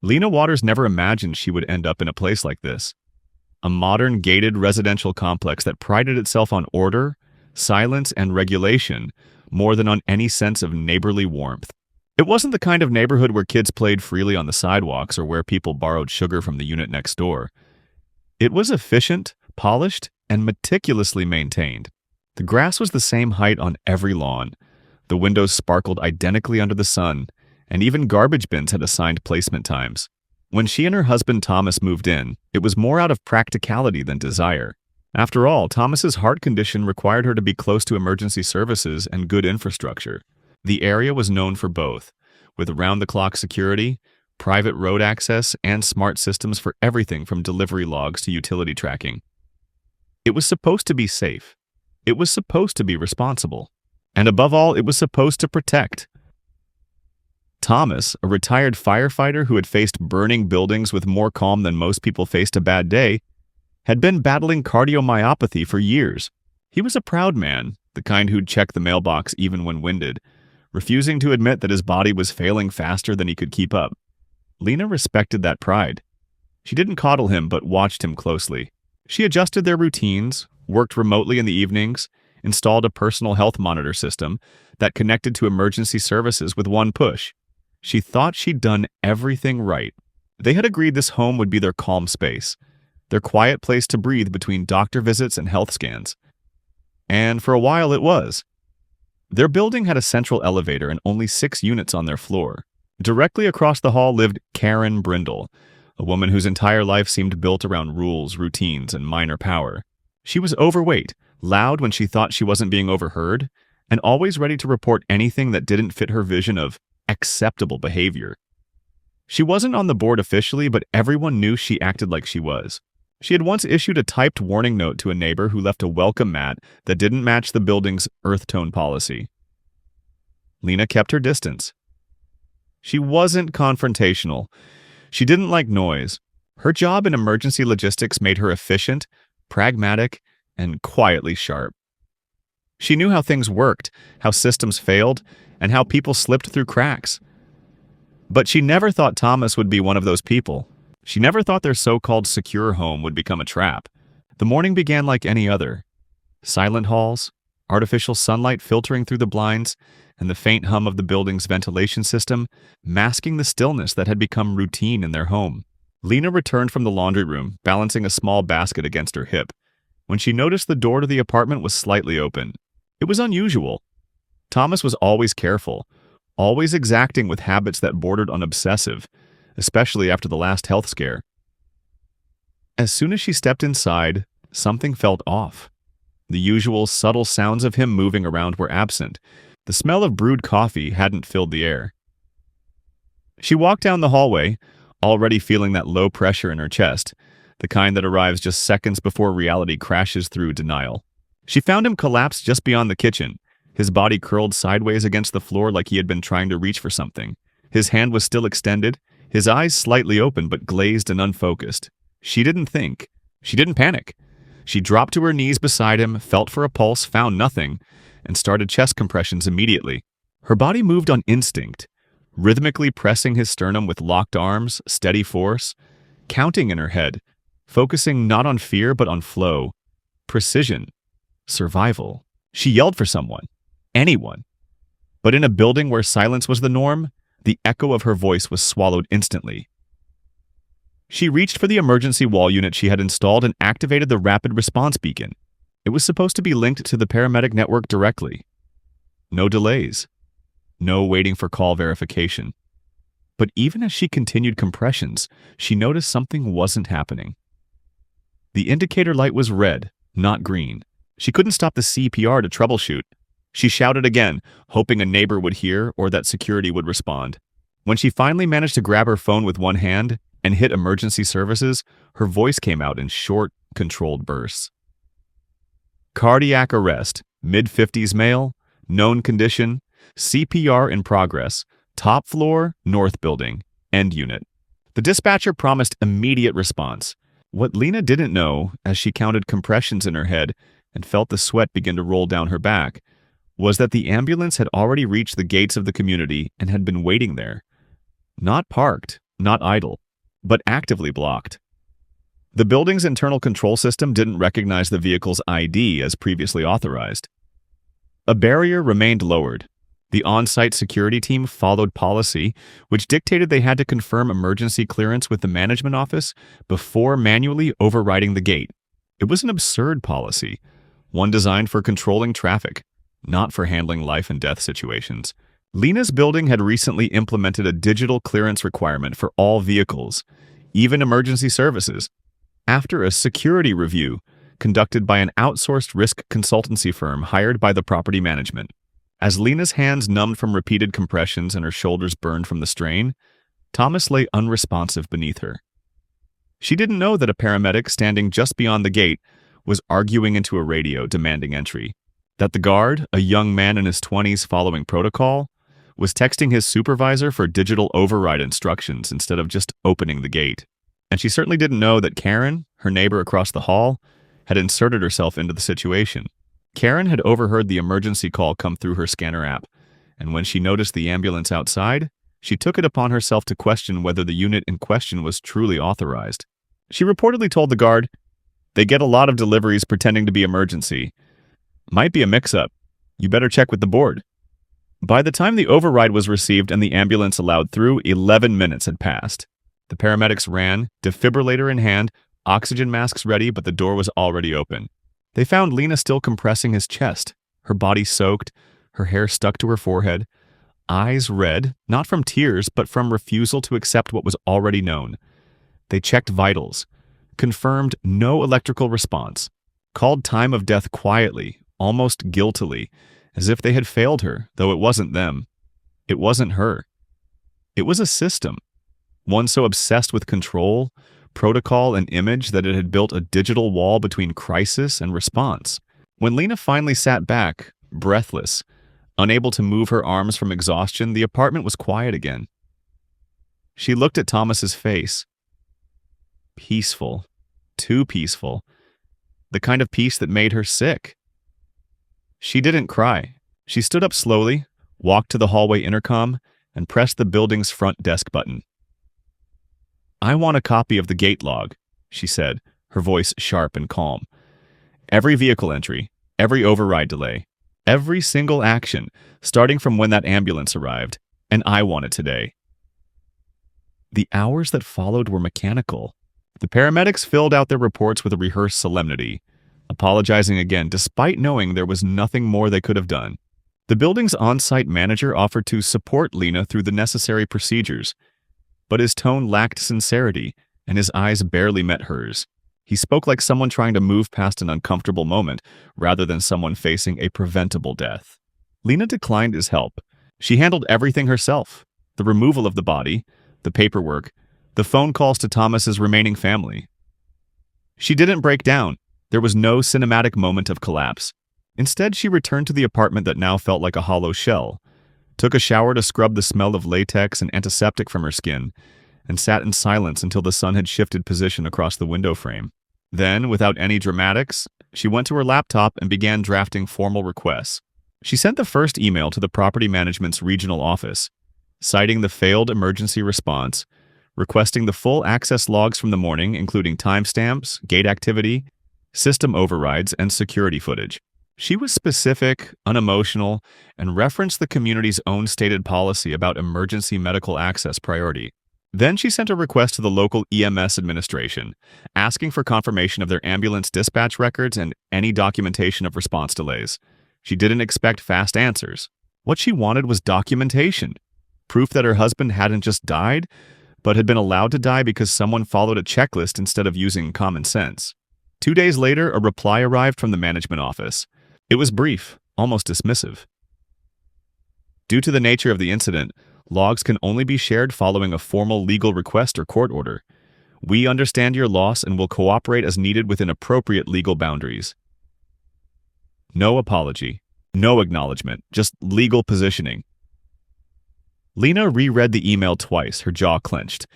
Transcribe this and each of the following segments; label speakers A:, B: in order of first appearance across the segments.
A: Lena Waters never imagined she would end up in a place like this. A modern gated residential complex that prided itself on order, silence, and regulation more than on any sense of neighborly warmth. It wasn't the kind of neighborhood where kids played freely on the sidewalks or where people borrowed sugar from the unit next door. It was efficient, polished, and meticulously maintained. The grass was the same height on every lawn. The windows sparkled identically under the sun, and even garbage bins had assigned placement times. When she and her husband Thomas moved in, it was more out of practicality than desire. After all, Thomas's heart condition required her to be close to emergency services and good infrastructure. The area was known for both, with round-the-clock security, private road access, and smart systems for everything from delivery logs to utility tracking. It was supposed to be safe. It was supposed to be responsible. And above all, it was supposed to protect. Thomas, a retired firefighter who had faced burning buildings with more calm than most people faced a bad day, had been battling cardiomyopathy for years. He was a proud man, the kind who'd check the mailbox even when winded, refusing to admit that his body was failing faster than he could keep up. Lena respected that pride. She didn't coddle him, but watched him closely. She adjusted their routines, worked remotely in the evenings, installed a personal health monitor system that connected to emergency services with one push. She thought she'd done everything right. They had agreed this home would be their calm space, their quiet place to breathe between doctor visits and health scans. And for a while it was. Their building had a central elevator and only 6 units on their floor. Directly across the hall lived Karen Brindle, a woman whose entire life seemed built around rules, routines, and minor power. She was overweight, loud when she thought she wasn't being overheard, and always ready to report anything that didn't fit her vision of acceptable behavior. She wasn't on the board officially, but everyone knew she acted like she was. She had once issued a typed warning note to a neighbor who left a welcome mat that didn't match the building's earth tone policy. Lena kept her distance. She wasn't confrontational. She didn't like noise. Her job in emergency logistics made her efficient, pragmatic, and quietly sharp. She knew how things worked, how systems failed, and how people slipped through cracks. But she never thought Thomas would be one of those people. She never thought their so-called secure home would become a trap. The morning began like any other. Silent halls, artificial sunlight filtering through the blinds, and the faint hum of the building's ventilation system masking the stillness that had become routine in their home. Lena returned from the laundry room, balancing a small basket against her hip, when she noticed the door to the apartment was slightly open. It was unusual. Thomas was always careful, always exacting with habits that bordered on obsessive, especially after the last health scare. As soon as she stepped inside, something felt off. The usual subtle sounds of him moving around were absent. The smell of brewed coffee hadn't filled the air. She walked down the hallway, already feeling that low pressure in her chest, the kind that arrives just seconds before reality crashes through denial. She found him collapsed just beyond the kitchen, his body curled sideways against the floor like he had been trying to reach for something. His hand was still extended, his eyes slightly open but glazed and unfocused. She didn't think. She didn't panic. She dropped to her knees beside him, felt for a pulse, found nothing, and started chest compressions immediately. Her body moved on instinct, rhythmically pressing his sternum with locked arms, steady force, counting in her head, focusing not on fear but on flow, precision, survival. She yelled for someone, anyone. But in a building where silence was the norm, the echo of her voice was swallowed instantly. She reached for the emergency wall unit she had installed and activated the rapid response beacon. It was supposed to be linked to the paramedic network directly. No delays. No waiting for call verification. But even as she continued compressions, she noticed something wasn't happening. The indicator light was red, not green. She couldn't stop the CPR to troubleshoot. She shouted again, hoping a neighbor would hear or that security would respond. When she finally managed to grab her phone with one hand and hit emergency services, her voice came out in short, controlled bursts. Cardiac arrest, mid-50s male, known condition, CPR in progress, top floor, north building, end unit. The dispatcher promised immediate response. What Lena didn't know, as she counted compressions in her head and felt the sweat begin to roll down her back, was that the ambulance had already reached the gates of the community and had been waiting there. Not parked, not idle, but actively blocked. The building's internal control system didn't recognize the vehicle's ID as previously authorized. A barrier remained lowered. The on-site security team followed policy, which dictated they had to confirm emergency clearance with the management office before manually overriding the gate. It was an absurd policy, one designed for controlling traffic, not for handling life and death situations. Lena's building had recently implemented a digital clearance requirement for all vehicles, even emergency services, after a security review conducted by an outsourced risk consultancy firm hired by the property management. As Lena's hands numbed from repeated compressions and her shoulders burned from the strain, Thomas lay unresponsive beneath her. She didn't know that a paramedic standing just beyond the gate was arguing into a radio demanding entry, that the guard, a young man in his 20s following protocol, was texting his supervisor for digital override instructions instead of just opening the gate. And she certainly didn't know that Karen, her neighbor across the hall, had inserted herself into the situation. Karen had overheard the emergency call come through her scanner app, and when she noticed the ambulance outside, she took it upon herself to question whether the unit in question was truly authorized. She reportedly told the guard, "They get a lot of deliveries pretending to be emergency. Might be a mix-up. You better check with the board." By the time the override was received and the ambulance allowed through, 11 minutes had passed. The paramedics ran, defibrillator in hand, oxygen masks ready, but the door was already open. They found Lena still compressing his chest, her body soaked, her hair stuck to her forehead, eyes red, not from tears, but from refusal to accept what was already known. They checked vitals, confirmed no electrical response, called time of death quietly, almost guiltily, as if they had failed her, though it wasn't them. It wasn't her. It was a system, one so obsessed with control, protocol, and image that it had built a digital wall between crisis and response. When Lena finally sat back, breathless, unable to move her arms from exhaustion, the apartment was quiet again. She looked at Thomas's face. Peaceful. Too peaceful. The kind of peace that made her sick. She didn't cry. She stood up slowly, walked to the hallway intercom, and pressed the building's front desk button. "I want a copy of the gate log," she said, her voice sharp and calm. "Every vehicle entry, every override delay, every single action, starting from when that ambulance arrived, and I want it today." The hours that followed were mechanical. The paramedics filled out their reports with a rehearsed solemnity, apologizing again despite knowing there was nothing more they could have done. The building's on-site manager offered to support Lena through the necessary procedures, but his tone lacked sincerity, and his eyes barely met hers. He spoke like someone trying to move past an uncomfortable moment, rather than someone facing a preventable death. Lena declined his help. She handled everything herself: the removal of the body, the paperwork, the phone calls to Thomas's remaining family. She didn't break down. There was no cinematic moment of collapse. Instead, she returned to the apartment that now felt like a hollow shell, took a shower to scrub the smell of latex and antiseptic from her skin, and sat in silence until the sun had shifted position across the window frame. Then, without any dramatics, she went to her laptop and began drafting formal requests. She sent the first email to the property management's regional office, citing the failed emergency response, requesting the full access logs from the morning, including timestamps, gate activity, system overrides, and security footage. She was specific, unemotional, and referenced the community's own stated policy about emergency medical access priority. Then she sent a request to the local EMS administration, asking for confirmation of their ambulance dispatch records and any documentation of response delays. She didn't expect fast answers. What she wanted was documentation, proof that her husband hadn't just died, but had been allowed to die because someone followed a checklist instead of using common sense. 2 days later, a reply arrived from the management office. It was brief, almost dismissive. Due to the nature of the incident, logs can only be shared following a formal legal request or court order. We understand your loss and will cooperate as needed within appropriate legal boundaries. No apology, no acknowledgement, just legal positioning. Lena reread the email twice, her jaw clenched.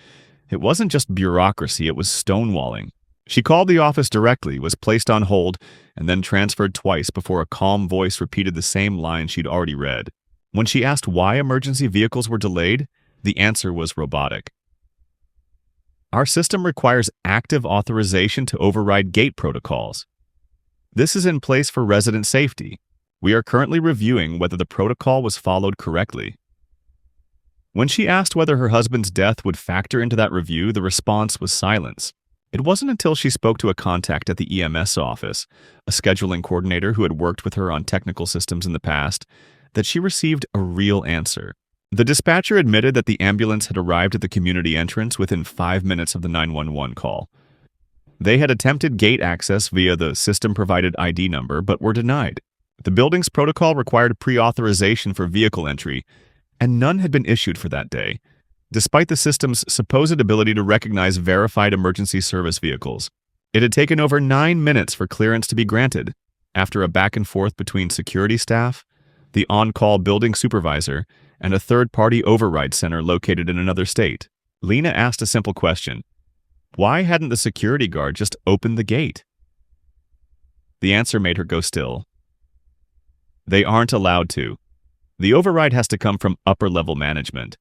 A: It wasn't just bureaucracy, it was stonewalling. She called the office directly, was placed on hold, and then transferred twice before a calm voice repeated the same line she'd already read. When she asked why emergency vehicles were delayed, the answer was robotic. Our system requires active authorization to override gate protocols. This is in place for resident safety. We are currently reviewing whether the protocol was followed correctly. When she asked whether her husband's death would factor into that review, the response was silence. It wasn't until she spoke to a contact at the EMS office, a scheduling coordinator who had worked with her on technical systems in the past, that she received a real answer. The dispatcher admitted that the ambulance had arrived at the community entrance within 5 minutes of the 911 call. They had attempted gate access via the system-provided ID number, but were denied. The building's protocol required pre-authorization for vehicle entry, and none had been issued for that day, despite the system's supposed ability to recognize verified emergency service vehicles. It had taken over 9 minutes for clearance to be granted, after a back and forth between security staff, the on-call building supervisor, and a third-party override center located in another state. Lena asked a simple question. Why hadn't the security guard just opened the gate? The answer made her go still. They aren't allowed to. The override has to come from upper-level management.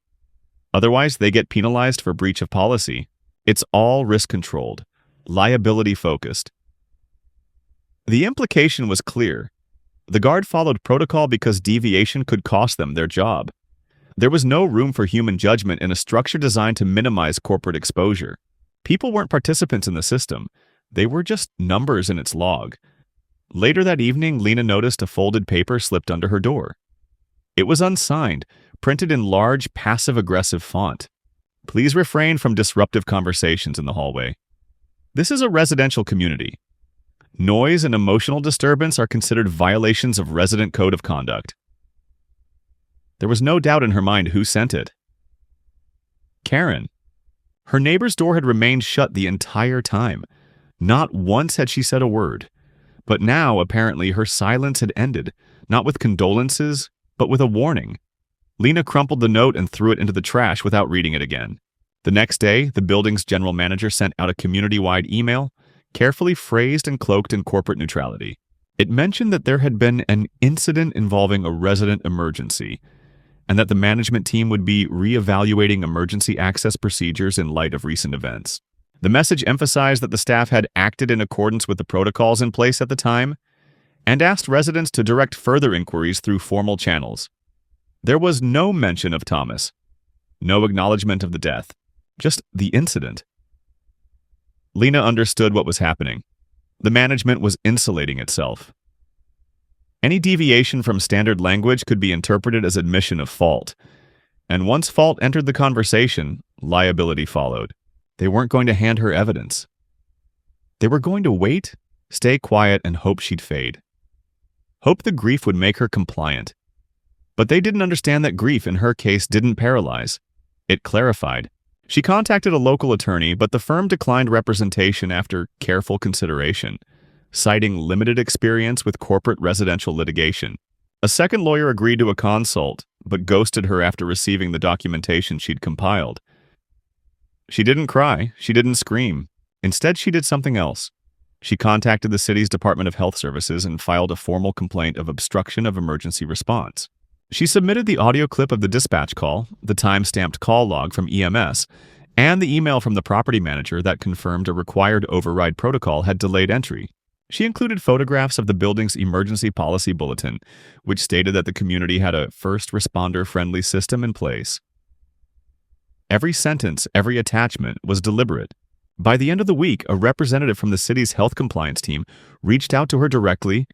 A: Otherwise, they get penalized for breach of policy. It's all risk-controlled, liability-focused. The implication was clear. The guard followed protocol because deviation could cost them their job. There was no room for human judgment in a structure designed to minimize corporate exposure. People weren't participants in the system. They were just numbers in its log. Later that evening, Lena noticed a folded paper slipped under her door. It was unsigned, printed in large, passive-aggressive font. Please refrain from disruptive conversations in the hallway. This is a residential community. Noise and emotional disturbance are considered violations of resident code of conduct. There was no doubt in her mind who sent it. Karen. Her neighbor's door had remained shut the entire time. Not once had she said a word. But now, apparently, her silence had ended, not with condolences, but with a warning. Lena crumpled the note and threw it into the trash without reading it again. The next day, the building's general manager sent out a community-wide email, carefully phrased and cloaked in corporate neutrality. It mentioned that there had been an incident involving a resident emergency, and that the management team would be re-evaluating emergency access procedures in light of recent events. The message emphasized that the staff had acted in accordance with the protocols in place at the time, and asked residents to direct further inquiries through formal channels. There was no mention of Thomas, no acknowledgement of the death, just the incident. Lena understood what was happening. The management was insulating itself. Any deviation from standard language could be interpreted as admission of fault, and once fault entered the conversation, liability followed. They weren't going to hand her evidence. They were going to wait, stay quiet, and hope she'd fade. Hope the grief would make her compliant. But they didn't understand that grief, in her case, didn't paralyze. It clarified. She contacted a local attorney, but the firm declined representation after careful consideration, citing limited experience with corporate residential litigation. A second lawyer agreed to a consult, but ghosted her after receiving the documentation she'd compiled. She didn't cry, she didn't scream. Instead, she did something else. She contacted the city's Department of Health Services and filed a formal complaint of obstruction of emergency response. She submitted the audio clip of the dispatch call, the time-stamped call log from EMS, and the email from the property manager that confirmed a required override protocol had delayed entry. She included photographs of the building's emergency policy bulletin, which stated that the community had a first responder-friendly system in place. Every sentence, every attachment was deliberate. By the end of the week, a representative from the city's health compliance team reached out to her directly,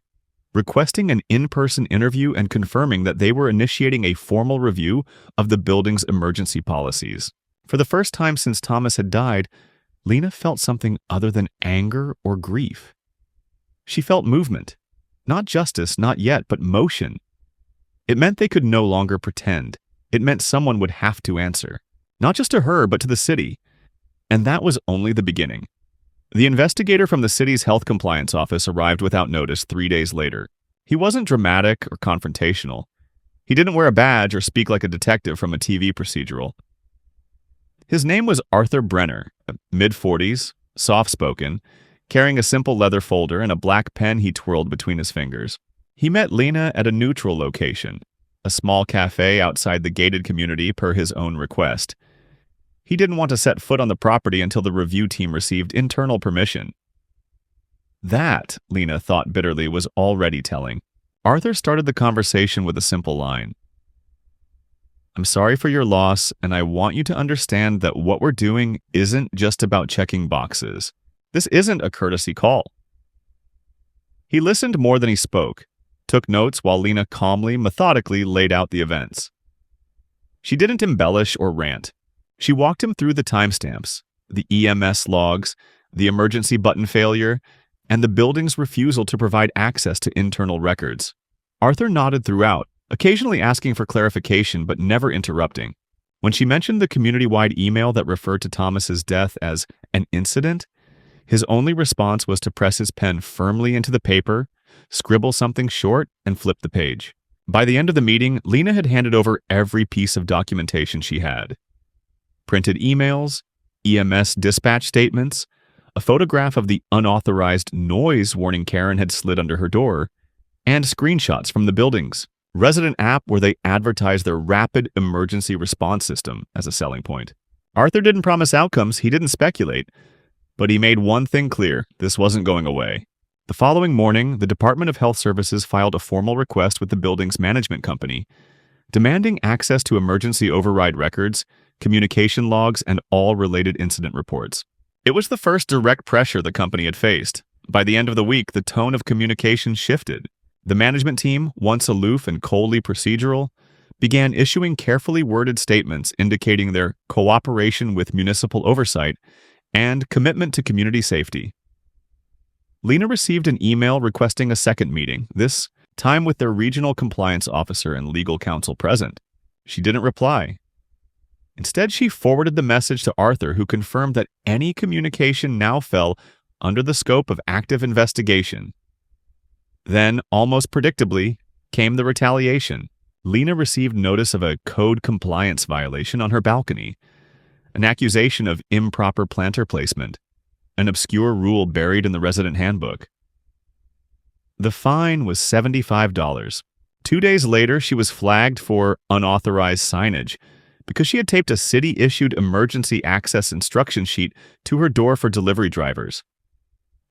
A: requesting an in-person interview and confirming that they were initiating a formal review of the building's emergency policies. For the first time since Thomas had died, Lena felt something other than anger or grief. She felt movement. Not justice, not yet, but motion. It meant they could no longer pretend. It meant someone would have to answer. Not just to her, but to the city. And that was only the beginning. The investigator from the city's health compliance office arrived without notice 3 days later. He wasn't dramatic or confrontational. He didn't wear a badge or speak like a detective from a TV procedural. His name was Arthur Brenner, mid-40s, soft-spoken, carrying a simple leather folder and a black pen he twirled between his fingers. He met Lena at a neutral location, a small cafe outside the gated community per his own request. He didn't want to set foot on the property until the review team received internal permission. That, Lena thought bitterly, was already telling. Arthur started the conversation with a simple line. I'm sorry for your loss, and I want you to understand that what we're doing isn't just about checking boxes. This isn't a courtesy call. He listened more than he spoke, took notes while Lena calmly, methodically laid out the events. She didn't embellish or rant. She walked him through the timestamps, the EMS logs, the emergency button failure, and the building's refusal to provide access to internal records. Arthur nodded throughout, occasionally asking for clarification but never interrupting. When she mentioned the community-wide email that referred to Thomas's death as an incident, his only response was to press his pen firmly into the paper, scribble something short, and flip the page. By the end of the meeting, Lena had handed over every piece of documentation she had. Printed emails, EMS dispatch statements, a photograph of the unauthorized noise warning Karen had slid under her door, and screenshots from the building's resident app where they advertised their rapid emergency response system as a selling point. Arthur didn't promise outcomes, he didn't speculate, but he made one thing clear: this wasn't going away. The following morning, the Department of Health Services filed a formal request with the building's management company, demanding access to emergency override records, communication logs, and all related incident reports. It was the first direct pressure the company had faced. By the end of the week, the tone of communication shifted. The management team, once aloof and coldly procedural, began issuing carefully worded statements indicating their cooperation with municipal oversight and commitment to community safety. Lena received an email requesting a second meeting, this time with their regional compliance officer and legal counsel present. She didn't reply. Instead, she forwarded the message to Arthur, who confirmed that any communication now fell under the scope of active investigation. Then, almost predictably, came the retaliation. Lena received notice of a code compliance violation on her balcony, an accusation of improper planter placement, an obscure rule buried in the resident handbook. The fine was $75. 2 days later, she was flagged for unauthorized signage because she had taped a city-issued emergency access instruction sheet to her door for delivery drivers.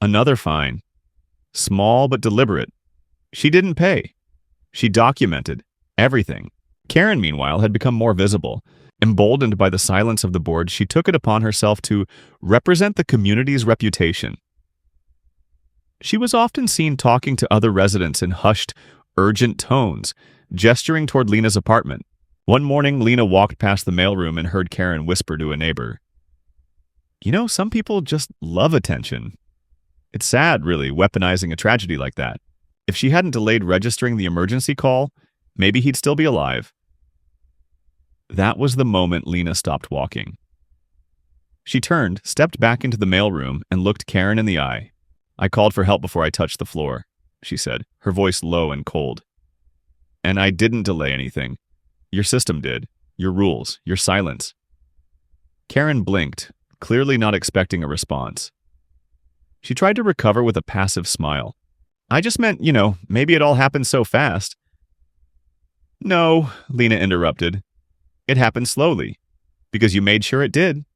A: Another fine. Small but deliberate. She didn't pay. She documented everything. Karen, meanwhile, had become more visible. Emboldened by the silence of the board, she took it upon herself to represent the community's reputation. She was often seen talking to other residents in hushed, urgent tones, gesturing toward Lena's apartment. One morning, Lena walked past the mailroom and heard Karen whisper to a neighbor, "You know, some people just love attention. It's sad, really, weaponizing a tragedy like that. If she hadn't delayed registering the emergency call, maybe he'd still be alive." That was the moment Lena stopped walking. She turned, stepped back into the mailroom, and looked Karen in the eye. "I called for help before I touched the floor," she said, her voice low and cold. "And I didn't delay anything. Your system did. Your rules. Your silence." Karen blinked, clearly not expecting a response. She tried to recover with a passive smile. "I just meant, maybe it all happened so fast." "No," Lena interrupted. "It happened slowly, because you made sure it did."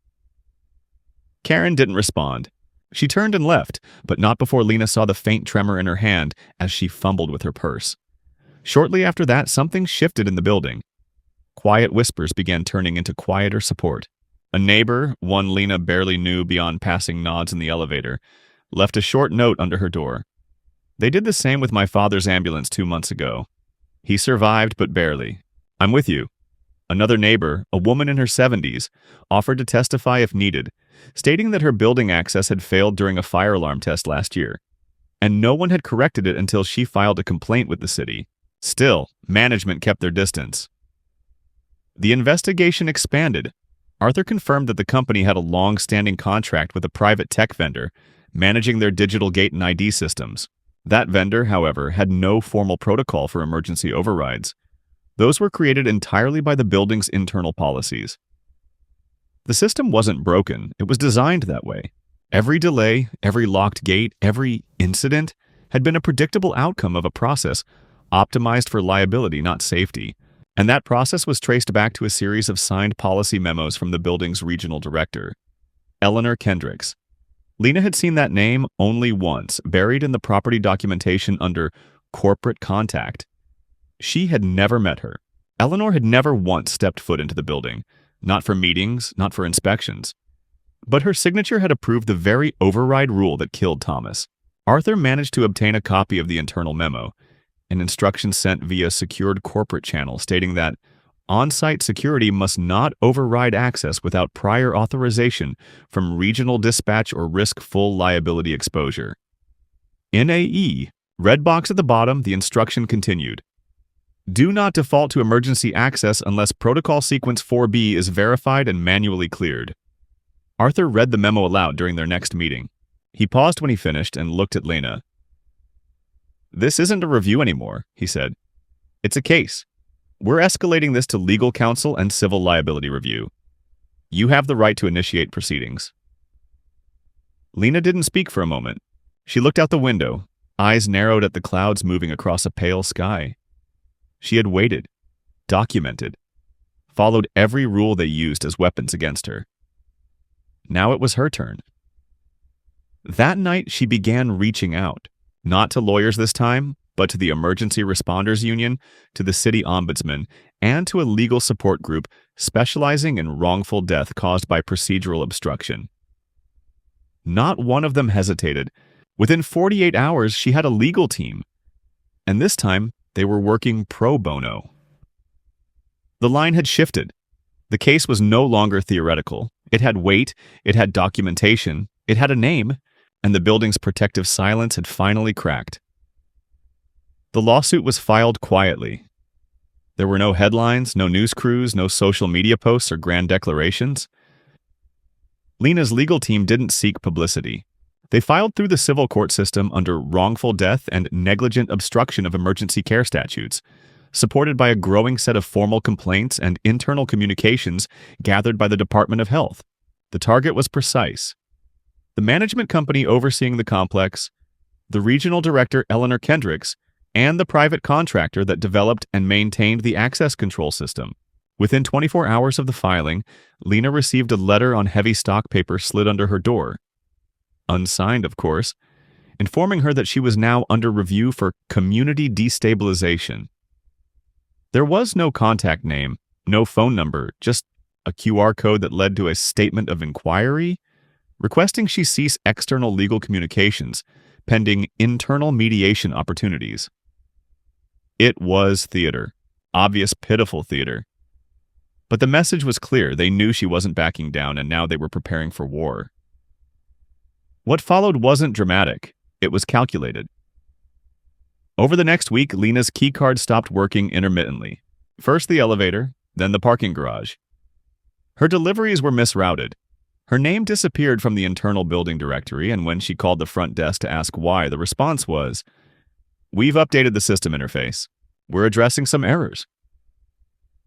A: Karen didn't respond. She turned and left, but not before Lena saw the faint tremor in her hand as she fumbled with her purse. Shortly after that, something shifted in the building. Quiet whispers began turning into quieter support. A neighbor, one Lena barely knew beyond passing nods in the elevator, left a short note under her door. "They did the same with my father's ambulance 2 months ago. He survived, but barely. I'm with you." Another neighbor, a woman in her 70s, offered to testify if needed, stating that her building access had failed during a fire alarm test last year, and no one had corrected it until she filed a complaint with the city. Still, management kept their distance. The investigation expanded. Arthur confirmed that the company had a long-standing contract with a private tech vendor, managing their digital gate and ID systems. That vendor, however, had no formal protocol for emergency overrides. Those were created entirely by the building's internal policies. The system wasn't broken, it was designed that way. Every delay, every locked gate, every incident had been a predictable outcome of a process optimized for liability, not safety. And that process was traced back to a series of signed policy memos from the building's regional director, Eleanor Kendricks. Lena had seen that name only once, buried in the property documentation under corporate contact. She had never met her. Eleanor had never once stepped foot into the building, not for meetings, not for inspections. But her signature had approved the very override rule that killed Thomas. Arthur managed to obtain a copy of the internal memo, an instruction sent via secured corporate channel stating that on-site security must not override access without prior authorization from regional dispatch or risk full liability exposure. In AE, red box at the bottom, the instruction continued. Do not default to emergency access unless Protocol Sequence 4B is verified and manually cleared. Arthur read the memo aloud during their next meeting. He paused when he finished and looked at Lena. This isn't a review anymore, he said. It's a case. We're escalating this to legal counsel and civil liability review. You have the right to initiate proceedings. Lena didn't speak for a moment. She looked out the window, eyes narrowed at the clouds moving across a pale sky. She had waited, documented, followed every rule they used as weapons against her. Now it was her turn. That night, she began reaching out, not to lawyers this time, but to the Emergency Responders Union, to the City Ombudsman, and to a legal support group specializing in wrongful death caused by procedural obstruction. Not one of them hesitated. Within 48 hours, she had a legal team. And this time, they were working pro bono. The line had shifted. The case was no longer theoretical. It had weight, it had documentation, it had a name, and the building's protective silence had finally cracked. The lawsuit was filed quietly. There were no headlines, no news crews, no social media posts or grand declarations. Lena's legal team didn't seek publicity. They filed through the civil court system under wrongful death and negligent obstruction of emergency care statutes, supported by a growing set of formal complaints and internal communications gathered by the Department of Health. The target was precise. The management company overseeing the complex, the regional director Eleanor Kendricks, and the private contractor that developed and maintained the access control system. Within 24 hours of the filing, Lena received a letter on heavy stock paper slid under her door. Unsigned, of course, informing her that she was now under review for community destabilization. There was no contact name, no phone number, just a QR code that led to a statement of inquiry, requesting she cease external legal communications, pending internal mediation opportunities. It was theater. Obvious, pitiful theater. But the message was clear. They knew she wasn't backing down, and now they were preparing for war. What followed wasn't dramatic. It was calculated. Over the next week, Lena's keycard stopped working intermittently. First the elevator, then the parking garage. Her deliveries were misrouted. Her name disappeared from the internal building directory, and when she called the front desk to ask why, the response was, "We've updated the system interface. We're addressing some errors."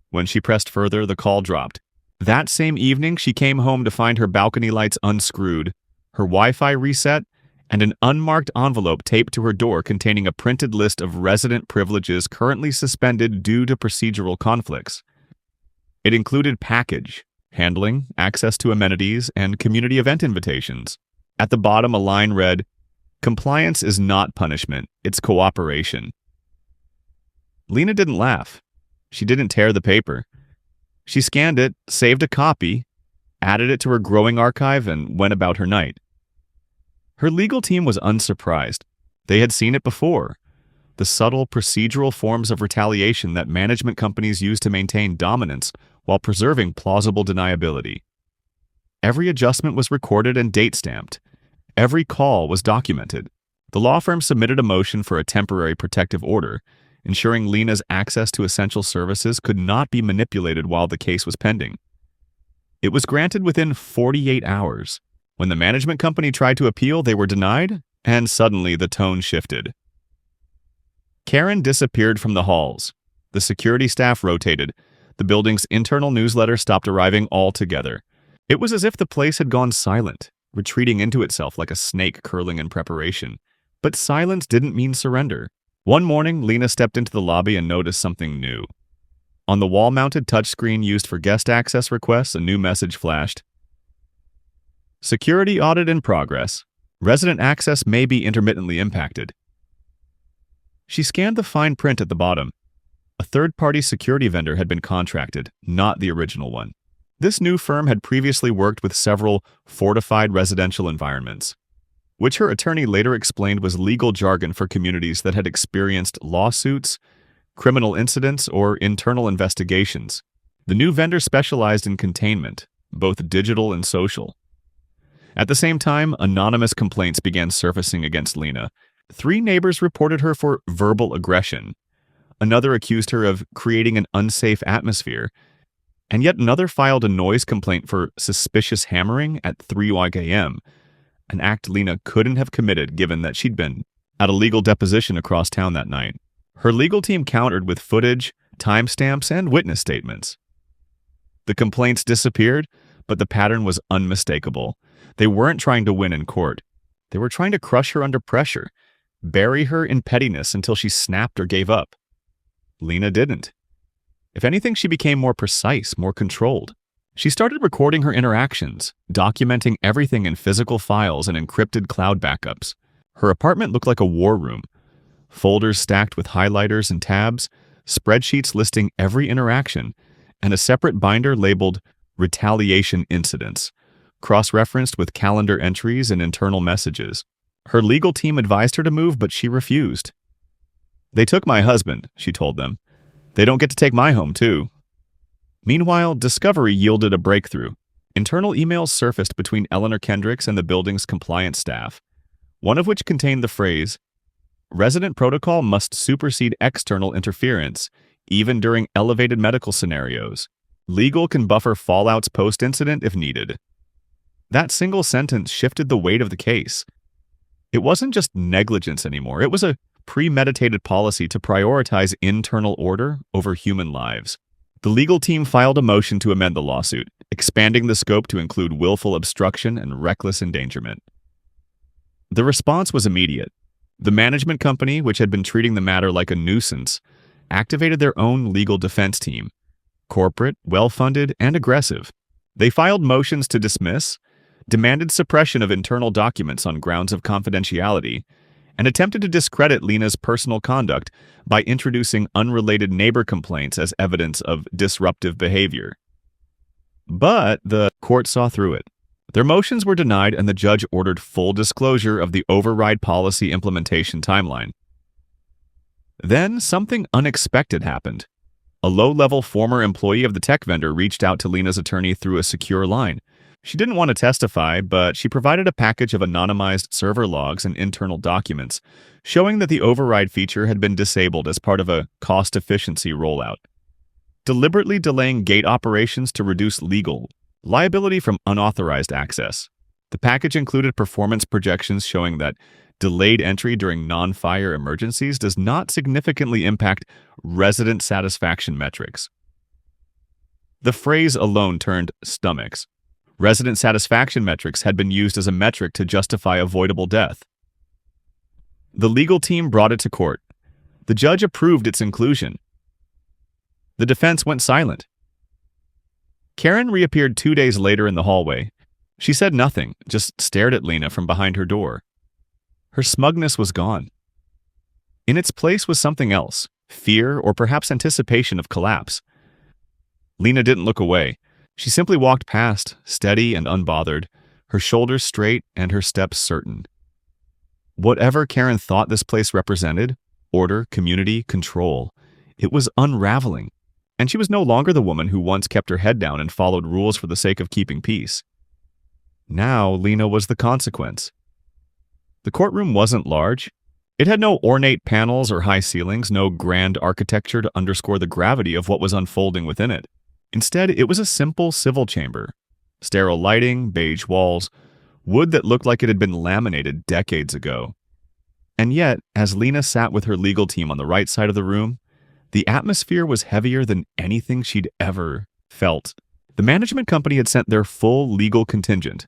A: When she pressed further, the call dropped. That same evening, she came home to find her balcony lights unscrewed, her Wi-Fi reset, and an unmarked envelope taped to her door containing a printed list of resident privileges currently suspended due to procedural conflicts. It included package, handling, access to amenities, and community event invitations. At the bottom, a line read, "Compliance is not punishment, it's cooperation." Lena didn't laugh. She didn't tear the paper. She scanned it, saved a copy, added it to her growing archive, and went about her night. Her legal team was unsurprised. They had seen it before. The subtle procedural forms of retaliation that management companies use to maintain dominance while preserving plausible deniability. Every adjustment was recorded and date-stamped. Every call was documented. The law firm submitted a motion for a temporary protective order, ensuring Lena's access to essential services could not be manipulated while the case was pending. It was granted within 48 hours. When the management company tried to appeal, they were denied, and suddenly the tone shifted. Karen disappeared from the halls. The security staff rotated. The building's internal newsletter stopped arriving altogether. It was as if the place had gone silent, retreating into itself like a snake curling in preparation. But silence didn't mean surrender. One morning, Lena stepped into the lobby and noticed something new. On the wall-mounted touchscreen used for guest access requests, a new message flashed. Security audit in progress. Resident access may be intermittently impacted. She scanned the fine print at the bottom. A third-party security vendor had been contracted, not the original one. This new firm had previously worked with several fortified residential environments, which her attorney later explained was legal jargon for communities that had experienced lawsuits, criminal incidents, or internal investigations. The new vendor specialized in containment, both digital and social. At the same time, anonymous complaints began surfacing against Lena. 3 neighbors reported her for verbal aggression. Another accused her of creating an unsafe atmosphere, and yet another filed a noise complaint for suspicious hammering at 3 a.m., an act Lena couldn't have committed given that she'd been at a legal deposition across town that night. Her legal team countered with footage, timestamps, and witness statements. The complaints disappeared, but the pattern was unmistakable. They weren't trying to win in court. They were trying to crush her under pressure, bury her in pettiness until she snapped or gave up. Lena didn't. If anything, she became more precise, more controlled. She started recording her interactions, documenting everything in physical files and encrypted cloud backups. Her apartment looked like a war room. Folders stacked with highlighters and tabs, spreadsheets listing every interaction, and a separate binder labeled retaliation incidents, cross-referenced with calendar entries and internal messages. Her legal team advised her to move, but she refused. "They took my husband," she told them. "They don't get to take my home, too." Meanwhile, discovery yielded a breakthrough. Internal emails surfaced between Eleanor Kendricks and the building's compliance staff, one of which contained the phrase, "Resident protocol must supersede external interference, even during elevated medical scenarios. Legal can buffer fallouts post-incident if needed." That single sentence shifted the weight of the case. It wasn't just negligence anymore. It was a premeditated policy to prioritize internal order over human lives. The legal team filed a motion to amend the lawsuit, expanding the scope to include willful obstruction and reckless endangerment. The response was immediate. The management company, which had been treating the matter like a nuisance, activated their own legal defense team. Corporate, well-funded, and aggressive. They filed motions to dismiss, demanded suppression of internal documents on grounds of confidentiality, and attempted to discredit Lena's personal conduct by introducing unrelated neighbor complaints as evidence of disruptive behavior. But the court saw through it. Their motions were denied, and the judge ordered full disclosure of the override policy implementation timeline. Then something unexpected happened. A low-level former employee of the tech vendor reached out to Lena's attorney through a secure line. She didn't want to testify, but she provided a package of anonymized server logs and internal documents, showing that the override feature had been disabled as part of a cost-efficiency rollout, deliberately delaying gate operations to reduce legal liability from unauthorized access. The package included performance projections showing that delayed entry during non-fire emergencies does not significantly impact resident satisfaction metrics. The phrase alone turned stomachs. Resident satisfaction metrics had been used as a metric to justify avoidable death. The legal team brought it to court. The judge approved its inclusion. The defense went silent. Karen reappeared 2 days later in the hallway. She said nothing, just stared at Lena from behind her door. Her smugness was gone. In its place was something else, fear or perhaps anticipation of collapse. Lena didn't look away. She simply walked past, steady and unbothered, her shoulders straight and her steps certain. Whatever Karen thought this place represented, order, community, control, it was unraveling. And she was no longer the woman who once kept her head down and followed rules for the sake of keeping peace. Now Lena was the consequence. The courtroom wasn't large. It had no ornate panels or high ceilings, no grand architecture to underscore the gravity of what was unfolding within it. Instead, it was a simple civil chamber. Sterile lighting, beige walls, wood that looked like it had been laminated decades ago. And yet, as Lena sat with her legal team on the right side of the room, the atmosphere was heavier than anything she'd ever felt. The management company had sent their full legal contingent,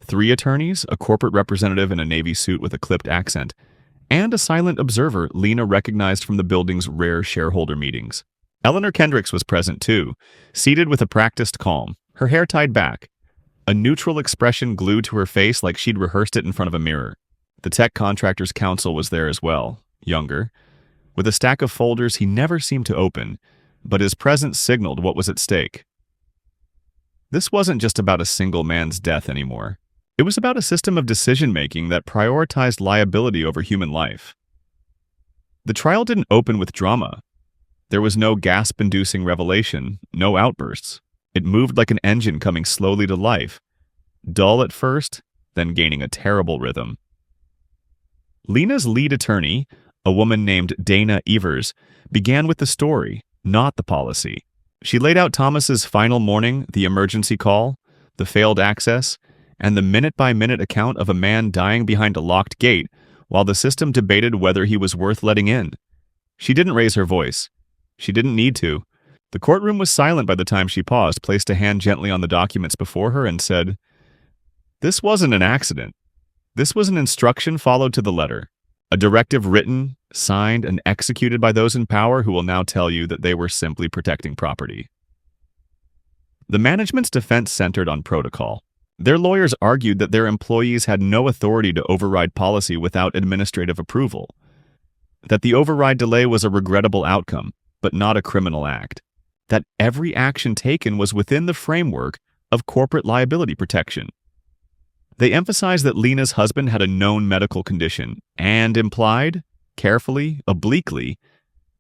A: 3 attorneys, a corporate representative in a navy suit with a clipped accent, and a silent observer Lena recognized from the building's rare shareholder meetings. Eleanor Kendricks was present too, seated with a practiced calm, her hair tied back, a neutral expression glued to her face like she'd rehearsed it in front of a mirror. The tech contractor's counsel was there as well, younger, with a stack of folders he never seemed to open, but his presence signaled what was at stake. This wasn't just about a single man's death anymore. It was about a system of decision-making that prioritized liability over human life. The trial didn't open with drama. There was no gasp-inducing revelation, no outbursts. It moved like an engine coming slowly to life, dull at first, then gaining a terrible rhythm. Lena's lead attorney, a woman named Dana Evers, began with the story, not the policy. She laid out Thomas's final morning, the emergency call, the failed access, and the minute-by-minute account of a man dying behind a locked gate while the system debated whether he was worth letting in. She didn't raise her voice. She didn't need to. The courtroom was silent by the time she paused, placed a hand gently on the documents before her, and said, "This wasn't an accident. This was an instruction followed to the letter. A directive written, signed, and executed by those in power who will now tell you that they were simply protecting property." The management's defense centered on protocol. Their lawyers argued that their employees had no authority to override policy without administrative approval, that the override delay was a regrettable outcome, but not a criminal act, that every action taken was within the framework of corporate liability protection. They emphasized that Lena's husband had a known medical condition and implied, carefully, obliquely,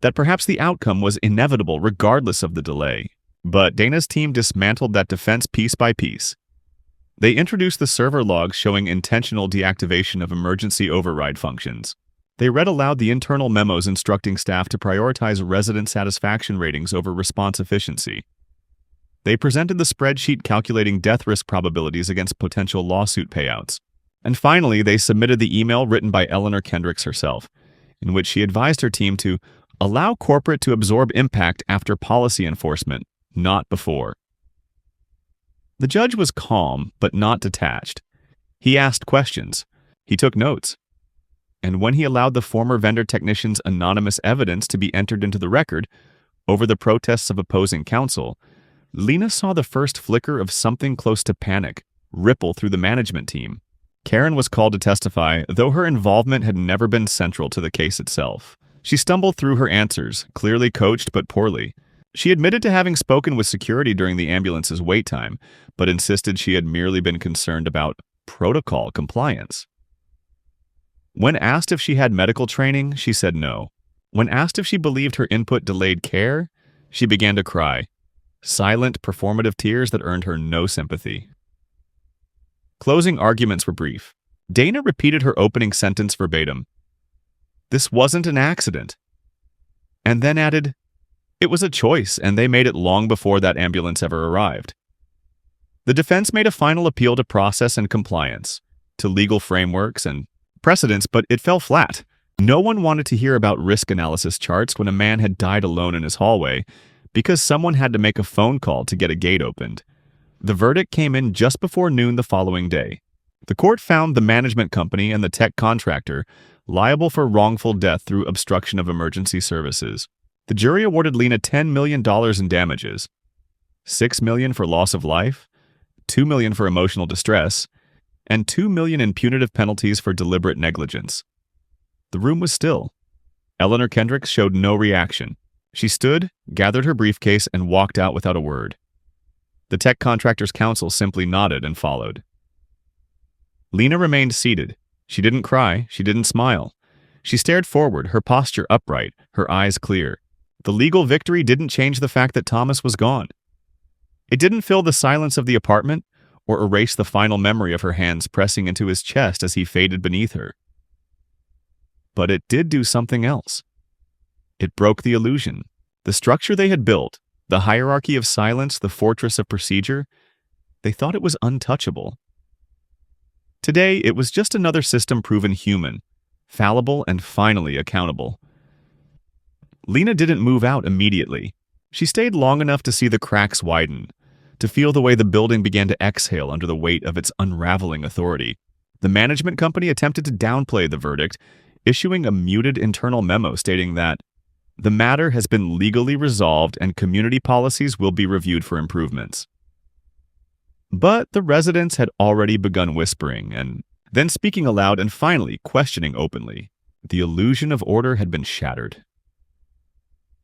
A: that perhaps the outcome was inevitable regardless of the delay. But Dana's team dismantled that defense piece by piece. They introduced the server logs showing intentional deactivation of emergency override functions. They read aloud the internal memos instructing staff to prioritize resident satisfaction ratings over response efficiency. They presented the spreadsheet calculating death risk probabilities against potential lawsuit payouts. And finally, they submitted the email written by Eleanor Kendricks herself, in which she advised her team to allow corporate to absorb impact after policy enforcement, not before. The judge was calm, but not detached. He asked questions. He took notes. And when he allowed the former vendor technician's anonymous evidence to be entered into the record over the protests of opposing counsel, Lena saw the first flicker of something close to panic ripple through the management team. Karen was called to testify, though her involvement had never been central to the case itself. She stumbled through her answers, clearly coached but poorly. She admitted to having spoken with security during the ambulance's wait time, but insisted she had merely been concerned about protocol compliance. When asked if she had medical training, she said no. When asked if she believed her input delayed care, she began to cry. Silent, performative tears that earned her no sympathy. Closing arguments were brief. Dana repeated her opening sentence verbatim. "This wasn't an accident." And then added, "It was a choice, and they made it long before that ambulance ever arrived." The defense made a final appeal to process and compliance, to legal frameworks and precedents, but it fell flat. No one wanted to hear about risk analysis charts when a man had died alone in his hallway because someone had to make a phone call to get a gate opened. The verdict came in just before noon the following day. The court found the management company and the tech contractor liable for wrongful death through obstruction of emergency services. The jury awarded Lena $10 million in damages, $6 million for loss of life, $2 million for emotional distress, and $2 million in punitive penalties for deliberate negligence. The room was still. Eleanor Kendricks showed no reaction. She stood, gathered her briefcase, and walked out without a word. The tech contractor's counsel simply nodded and followed. Lena remained seated. She didn't cry. She didn't smile. She stared forward, her posture upright, her eyes clear. The legal victory didn't change the fact that Thomas was gone. It didn't fill the silence of the apartment or erase the final memory of her hands pressing into his chest as he faded beneath her. But it did do something else. It broke the illusion. The structure they had built, the hierarchy of silence, the fortress of procedure, they thought it was untouchable. Today, it was just another system proven human, fallible, and finally accountable. Lena didn't move out immediately. She stayed long enough to see the cracks widen, to feel the way the building began to exhale under the weight of its unraveling authority. The management company attempted to downplay the verdict, issuing a muted internal memo stating that The matter has been legally resolved and community policies will be reviewed for improvements. But the residents had already begun whispering and then speaking aloud and finally questioning openly. The illusion of order had been shattered.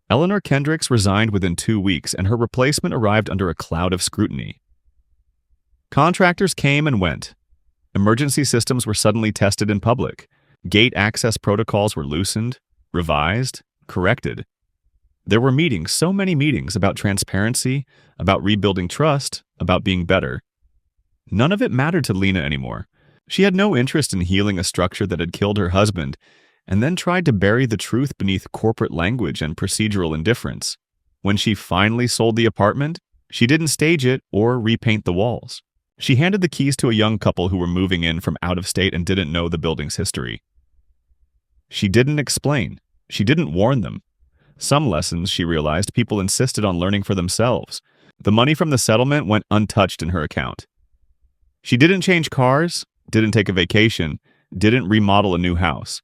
A: Eleanor Kendricks resigned within 2 weeks, and her replacement arrived under a cloud of scrutiny. Contractors came and went. Emergency systems were suddenly tested in public. Gate access protocols were loosened, revised, corrected. There were meetings, so many meetings, about transparency, about rebuilding trust, about being better. None of it mattered to Lena anymore. She had no interest in healing a structure that had killed her husband, and then tried to bury the truth beneath corporate language and procedural indifference. When she finally sold the apartment, she didn't stage it or repaint the walls. She handed the keys to a young couple who were moving in from out of state and didn't know the building's history. She didn't explain. She didn't warn them. Some lessons, she realized, people insisted on learning for themselves. The money from the settlement went untouched in her account. She didn't change cars, didn't take a vacation, didn't remodel a new house.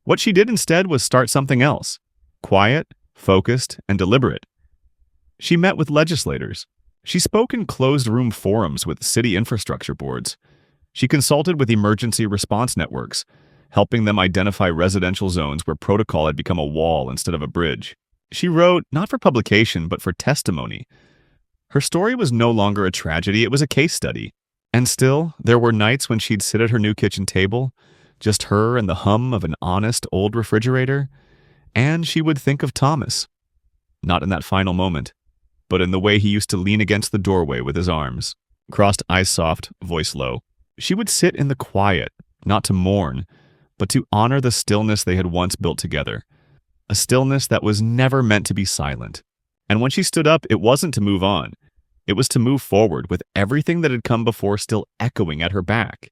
A: What she did instead was start something else, quiet, focused, and deliberate. She met with legislators. She spoke in closed-room forums with city infrastructure boards. She consulted with emergency response networks, helping them identify residential zones where protocol had become a wall instead of a bridge. She wrote, not for publication, but for testimony. Her story was no longer a tragedy, it was a case study. And still, there were nights when she'd sit at her new kitchen table, just her and the hum of an honest old refrigerator, and she would think of Thomas. Not in that final moment, but in the way he used to lean against the doorway with his arms, crossed, eyes soft, voice low. She would sit in the quiet, not to mourn, but to honor the stillness they had once built together, a stillness that was never meant to be silent. And when she stood up, it wasn't to move on. It was to move forward with everything that had come before still echoing at her back.